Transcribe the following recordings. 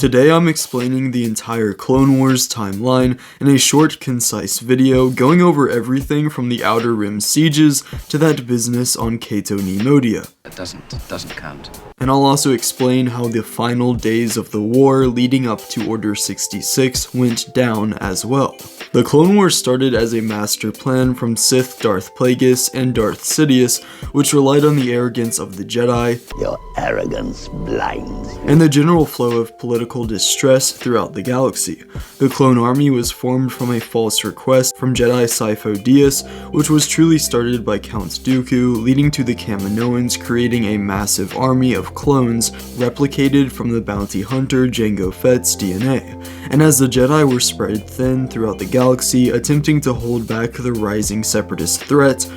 Today I'm explaining the entire Clone Wars timeline in a short, concise video going over everything from the Outer Rim sieges to that business on Cato Neimoidia. It doesn't count. And I'll also explain how the final days of the war leading up to Order 66 went down as well. The Clone Wars started as a master plan from Sith Darth Plagueis and Darth Sidious, which relied on the arrogance of the Jedi. Your arrogance blinds you. And the general flow of political distress throughout the galaxy. The Clone Army was formed from a false request from Jedi Sifo Dyas, which was truly started by Count Dooku, leading to the Kaminoans creating a massive army of clones replicated from the bounty hunter Jango Fett's DNA. And as the Jedi were spread thin throughout the galaxy, attempting to hold back the rising separatist threat,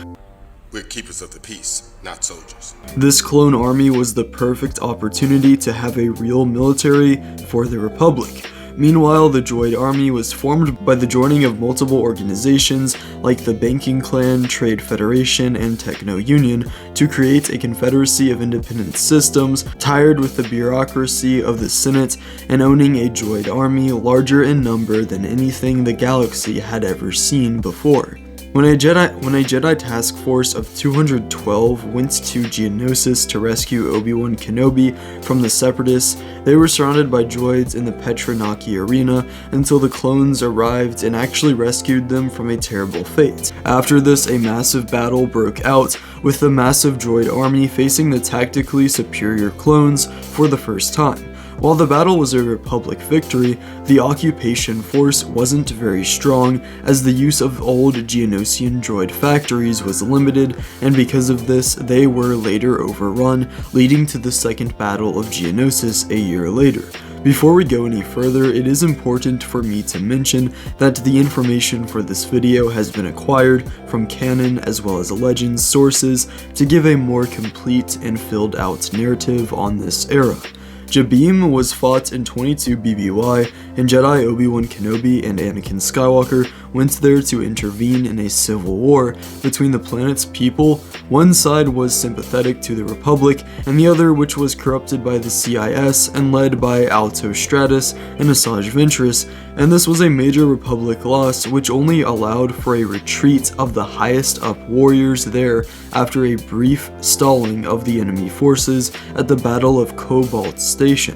we're keepers of the peace, not soldiers. This clone army was the perfect opportunity to have a real military for the Republic. Meanwhile, the Droid Army was formed by the joining of multiple organizations like the Banking Clan, Trade Federation, and Techno Union to create a confederacy of independent systems, tired with the bureaucracy of the Senate and owning a Droid Army larger in number than anything the galaxy had ever seen before. When a Jedi task force of 212 went to Geonosis to rescue Obi-Wan Kenobi from the Separatists, they were surrounded by droids in the Petranaki arena until the clones arrived and actually rescued them from a terrible fate. After this, a massive battle broke out, with the massive droid army facing the tactically superior clones for the first time. While the battle was a Republic victory, the occupation force wasn't very strong, as the use of old Geonosian droid factories was limited, and because of this, they were later overrun, leading to the Second Battle of Geonosis a year later. Before we go any further, it is important for me to mention that the information for this video has been acquired from canon as well as Legends sources to give a more complete and filled out narrative on this era. Jabiim was fought in 22 BBY, and Jedi Obi-Wan Kenobi and Anakin Skywalker went there to intervene in a civil war between the planet's people. One side was sympathetic to the Republic, and the other which was corrupted by the CIS and led by Alto Stratus and Asajj Ventress, and this was a major Republic loss which only allowed for a retreat of the highest up warriors there after a brief stalling of the enemy forces at the Battle of Cobalt Station.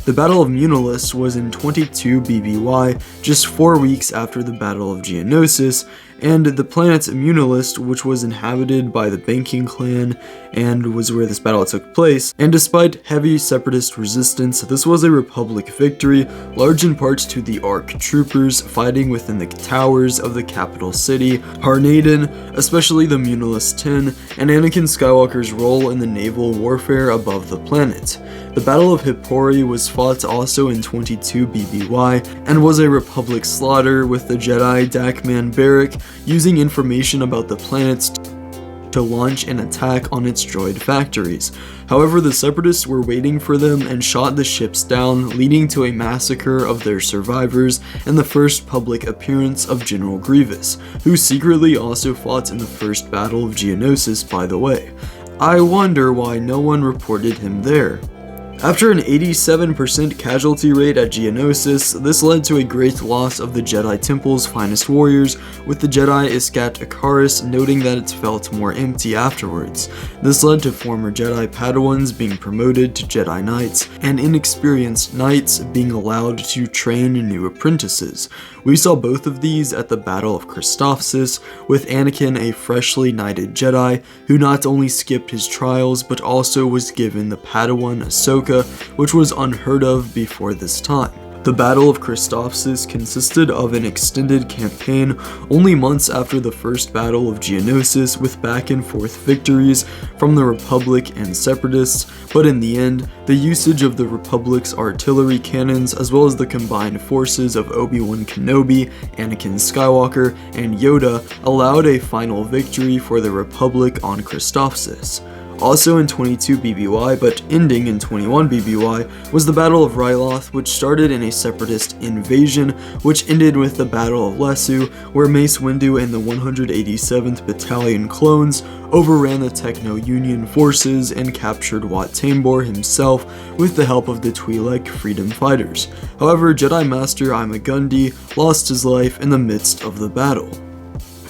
The Battle of Munilus was in 22 BBY, just 4 weeks after the Battle of Geonosis, and the planet Munilus, which was inhabited by the Banking Clan and was where this battle took place, and despite heavy separatist resistance, this was a Republic victory, large in part to the ARC troopers fighting within the towers of the capital city, Harnaden, especially the Munilus 10, and Anakin Skywalker's role in the naval warfare above the planet. The Battle of Hippori was fought also in 22 BBY, and was a Republic slaughter, with the Jedi Dakman Barrick using information about the planets to launch an attack on its droid factories. However, the Separatists were waiting for them and shot the ships down, leading to a massacre of their survivors and the first public appearance of General Grievous, who secretly also fought in the first Battle of Geonosis, by the way. I wonder why no one reported him there. After an 87% casualty rate at Geonosis, this led to a great loss of the Jedi Temple's finest warriors, with the Jedi Iskat Akaris noting that it felt more empty afterwards. This led to former Jedi Padawans being promoted to Jedi Knights, and inexperienced Knights being allowed to train new apprentices. We saw both of these at the Battle of Christophsis, with Anakin a freshly knighted Jedi, who not only skipped his trials but also was given the Padawan Ahsoka, which was unheard of before this time. The Battle of Christophsis consisted of an extended campaign only months after the first Battle of Geonosis, with back and forth victories from the Republic and Separatists, but in the end, the usage of the Republic's artillery cannons as well as the combined forces of Obi-Wan Kenobi, Anakin Skywalker, and Yoda allowed a final victory for the Republic on Christophsis. Also in 22 BBY, but ending in 21 BBY, was the Battle of Ryloth, which started in a Separatist invasion, which ended with the Battle of Lesu, where Mace Windu and the 187th Battalion clones overran the Techno-Union forces and captured Wat Tambor himself with the help of the Twi'lek freedom fighters. However, Jedi Master Ima-Gundy lost his life in the midst of the battle.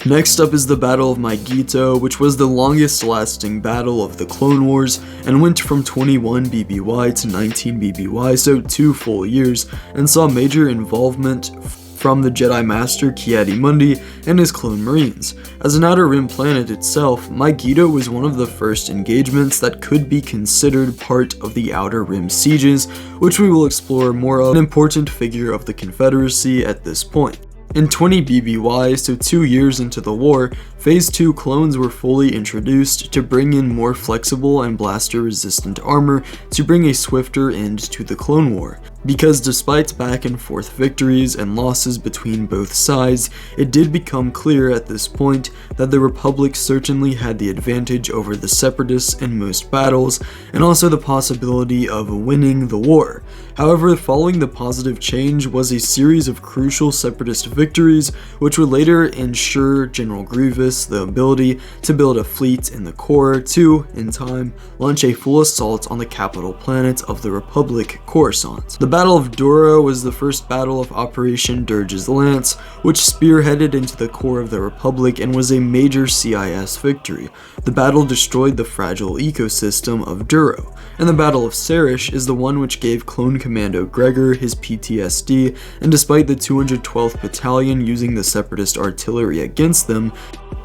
Next up is the Battle of Megiddo, which was the longest lasting battle of the Clone Wars and went from 21 BBY to 19 BBY, so 2 full years, and saw major involvement from the Jedi Master Ki-Adi-Mundi and his clone marines. As an Outer Rim planet itself, Megiddo was one of the first engagements that could be considered part of the Outer Rim sieges, which we will explore more of, an important figure of the Confederacy at this point. In 20 BBY, so 2 years into the war, Phase 2 clones were fully introduced to bring in more flexible and blaster-resistant armor to bring a swifter end to the Clone War. Because despite back and forth victories and losses between both sides, it did become clear at this point that the Republic certainly had the advantage over the Separatists in most battles, and also the possibility of winning the war. However, following the positive change was a series of crucial Separatist victories, which would later ensure General Grievous the ability to build a fleet in the core to, in time, launch a full assault on the capital planet of the Republic, Coruscant. The Battle of Dura was the first battle of Operation Dirge's Lance, which spearheaded into the core of the Republic and was a major CIS victory. The battle destroyed the fragile ecosystem of Duro, and the Battle of Serish is the one which gave Clone Commando Gregor his PTSD, and despite the 212th Battalion using the Separatist artillery against them,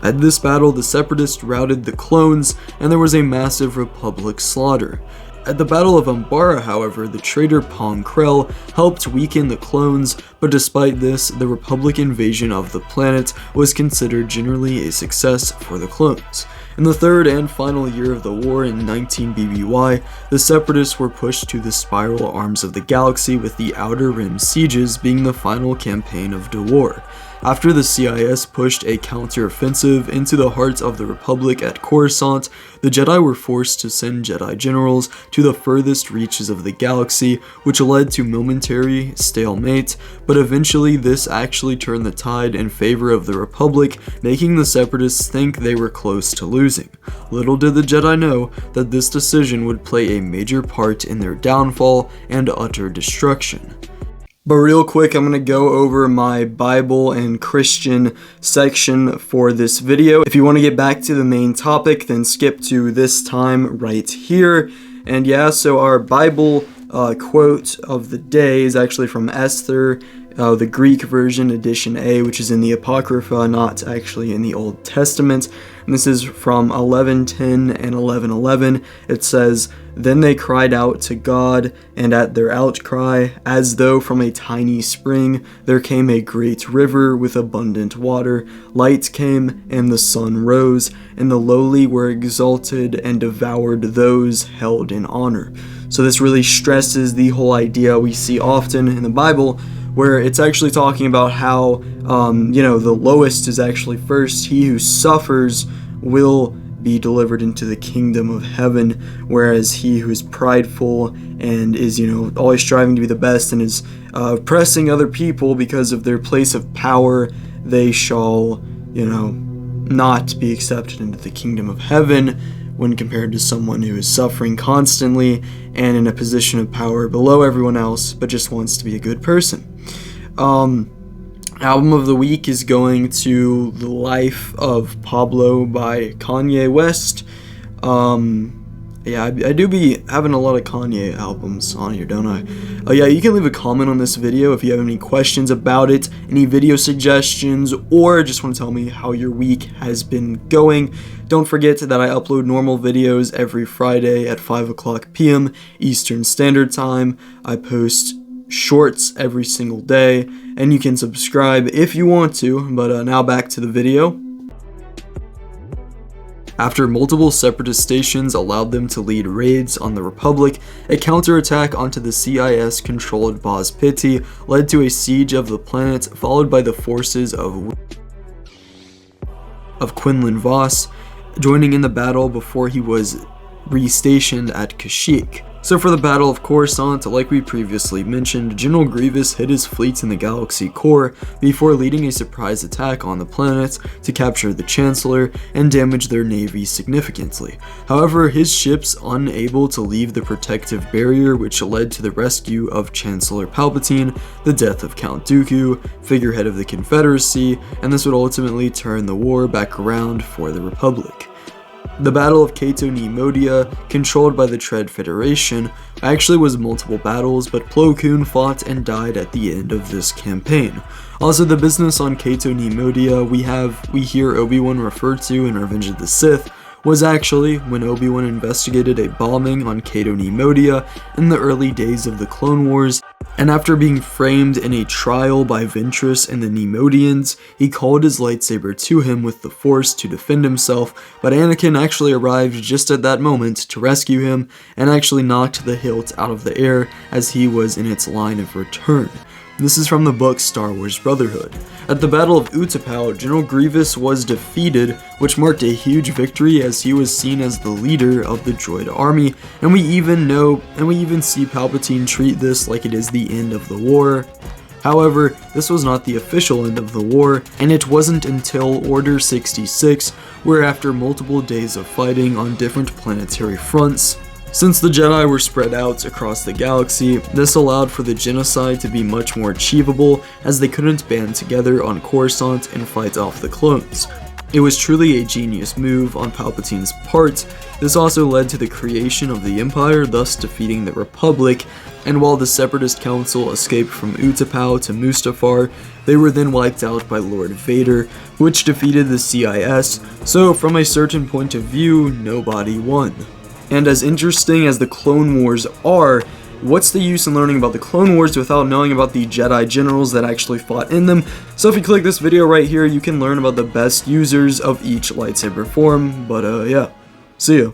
at this battle the Separatists routed the clones, and there was a massive Republic slaughter. At the Battle of Umbara, however, the traitor Pong Krell helped weaken the clones, but despite this, the Republic invasion of the planet was considered generally a success for the clones. In the third and final year of the war in 19 BBY, the Separatists were pushed to the spiral arms of the galaxy, with the Outer Rim sieges being the final campaign of the war. After the CIS pushed a counter-offensive into the heart of the Republic at Coruscant, the Jedi were forced to send Jedi generals to the furthest reaches of the galaxy, which led to momentary stalemate, but eventually this actually turned the tide in favor of the Republic, making the Separatists think they were close to losing. Little did the Jedi know that this decision would play a major part in their downfall and utter destruction. But real quick, I'm going to go over my Bible and Christian section for this video. If you want to get back to the main topic, then skip to this time right here. And yeah, so our Bible quote of the day is actually from Esther, the Greek version, edition A, which is in the Apocrypha, not actually in the Old Testament. And this is from 11:10 and 11:11. It says, "Then they cried out to God, and at their outcry, as though from a tiny spring, there came a great river with abundant water. Light came, and the sun rose, and the lowly were exalted and devoured those held in honor." So this really stresses the whole idea we see often in the Bible, where it's actually talking about how, the lowest is actually first. He who suffers will be delivered into the kingdom of heaven, whereas he who is prideful and is, always striving to be the best and is oppressing other people because of their place of power, they shall, not be accepted into the kingdom of heaven, when compared to someone who is suffering constantly and in a position of power below everyone else, but just wants to be a good person. Album of the week is going to The Life of Pablo by Kanye West. I do be having a lot of Kanye albums on here, don't I? You can leave a comment on this video if you have any questions about it, any video suggestions, or just want to tell me how your week has been going. Don't forget that I upload normal videos every Friday at 5 o'clock p.m. Eastern Standard Time. I post shorts every single day, and you can subscribe if you want to, but now back to the video. After multiple Separatist stations allowed them to lead raids on the Republic, a counterattack onto the CIS-controlled Boz Pitti led to a siege of the planet, followed by the forces of Quinlan Vos joining in the battle before he was restationed at Kashyyyk. So for the Battle of Coruscant, like we previously mentioned, General Grievous hid his fleets in the galaxy core before leading a surprise attack on the planet to capture the Chancellor and damage their navy significantly. However, his ships unable to leave the protective barrier, which led to the rescue of Chancellor Palpatine, the death of Count Dooku, figurehead of the Confederacy, and this would ultimately turn the war back around for the Republic. The Battle of Cato Neimoidia, controlled by the Tread Federation, actually was multiple battles, but Plo Koon fought and died at the end of this campaign. Also, the business on Cato Neimoidia we hear Obi-Wan referred to in Revenge of the Sith was actually when Obi-Wan investigated a bombing on Cato Neimoidia in the early days of the Clone Wars, and after being framed in a trial by Ventress and the Neimoidians, he called his lightsaber to him with the Force to defend himself, but Anakin actually arrived just at that moment to rescue him and actually knocked the hilt out of the air as he was in its line of return. This is from the book Star Wars Brotherhood. At the Battle of Utapau, General Grievous was defeated, which marked a huge victory as he was seen as the leader of the droid army, and we even see Palpatine treat this like it is the end of the war. However, this was not the official end of the war, and it wasn't until Order 66, where after multiple days of fighting on different planetary fronts, since the Jedi were spread out across the galaxy, this allowed for the genocide to be much more achievable as they couldn't band together on Coruscant and fight off the clones. It was truly a genius move on Palpatine's part. This also led to the creation of the Empire, thus defeating the Republic, and while the Separatist Council escaped from Utapau to Mustafar, they were then wiped out by Lord Vader, which defeated the CIS, so from a certain point of view, nobody won. And as interesting as the Clone Wars are, what's the use in learning about the Clone Wars without knowing about the Jedi generals that actually fought in them? So if you click this video right here, you can learn about the best users of each lightsaber form, but yeah, see ya.